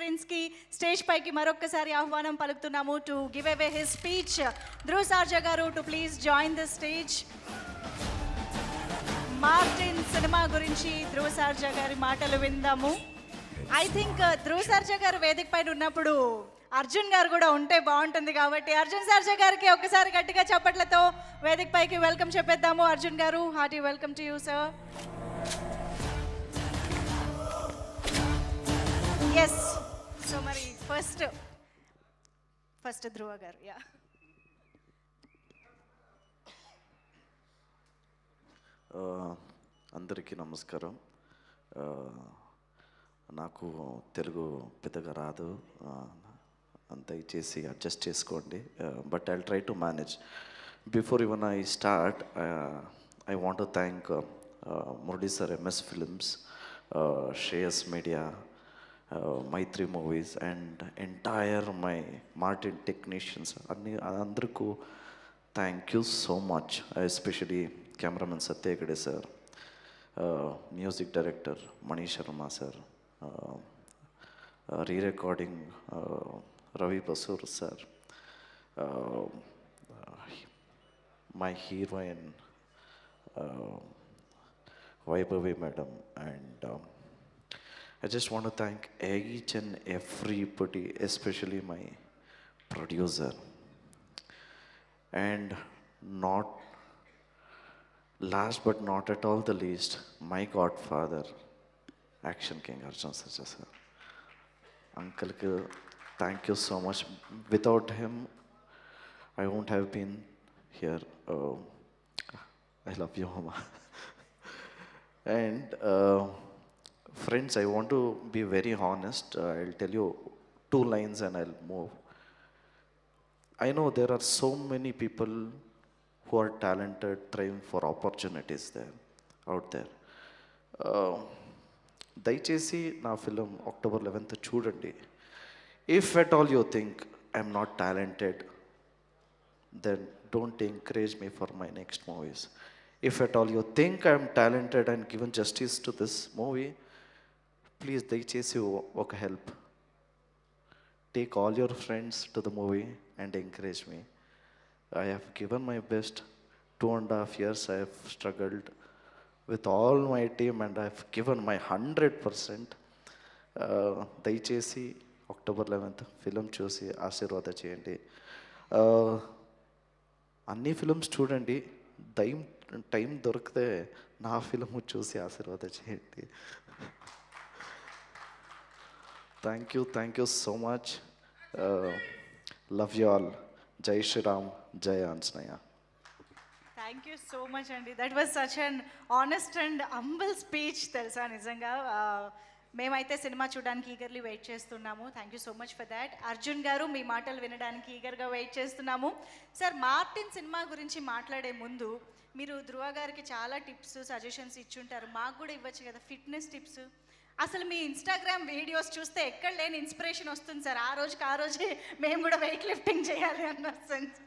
ప్రిన్స్కి stage పైకి మరొక్కసారి ఆహ్వానం పలుకుతున్నాము to give away his speech. Dhruv Sarja గారు to please join the stage. Martin cinema గురించి ధ్రువ్ సార్జా గారి మాటలు విందాము. ఐ థింక్ ధ్రువ్ సార్జా గారు వేదిక పైన ఉన్నప్పుడు అర్జున్ గారు కూడా ఉంటే బాగుంటుంది కాబట్టి అర్జున్ సార్జా గారికి ఒకసారి గట్టిగా చప్పట్లతో వేదిక పైకి వెల్కమ్ చెప్పేద్దాము. Arjun garu, hearty welcome to you sir. Yes, so మరి ఫస్ట్ ధ్రువ గారు. యా, అందరికీ నమస్కారం. నాకు తెలుగు పెద్దగా రాదు, దయచేసి అడ్జస్ట్ చేసుకోండి. But I try to manage. Before even I start, I want to thank Murali sir, MS films, Shreyas media, Mythri movies and entire my Martin technicians అందరికీ thank you so much. Especially cameramen Satya Hegde sir, music director Mani Sharma sir, re-recording Ravi Basrur sir, my heroine Vaibhavi madam, and I just want to thank each and everybody, especially my producer, and not last but not at all the least, my godfather, Action King Arjun Sarja sir. Uncle, thank you so much. Without him, I won't have been here. I love you, Mama. And friends, I want to be very honest. I'll tell you 2 lines and I'll move. I know there are so many people who are talented, trying for opportunities out there. దయచేసి నా film October 11th చూడండి. If at all you think I'm not talented, then don't encourage me for my next movies. If at all you think I'm talented and given justice to this movie, please దయచేసి ఒక help. Take all your friends to the movie and encourage me. I have given my best. 2.5 years I have struggled with all my team and I have given my 100%. దయచేసి October 11th film చూసి ఆశీర్వాద చేయండి. అన్ని films చూడండి, time దొరికితే నా film చూసి ఆశీర్వాద చేయండి. Thank you so much. Love you all. జై శ్రీరామ్, జై Anjaneya. Thank you so much అండి. That was such an honest and humble speech తెలుసా. నిజంగా మేమైతే సినిమా చూడడానికి ఈగర్లీ వెయిట్ చేస్తున్నాము. Thank you so much for that. Arjun గారు, మీ మాటలు వినడానికి ఈగర్గా వెయిట్ చేస్తున్నాము. సార్, మార్టిన్ సినిమా గురించి మాట్లాడే ముందు మీరు ధ్రువ గారికి చాలా టిప్స్, సజెషన్స్ ఇచ్చుంటారు. మాకు కూడా ఇవ్వచ్చు కదా ఫిట్నెస్ టిప్స్. అసలు మీ ఇన్స్టాగ్రామ్ వీడియోస్ చూస్తే ఎక్కడ లేని ఇన్స్పిరేషన్ వస్తుంది సార్. ఆ రోజే మేము కూడా వెయిట్ లిఫ్టింగ్ చేయాలి అన్న సెన్స్.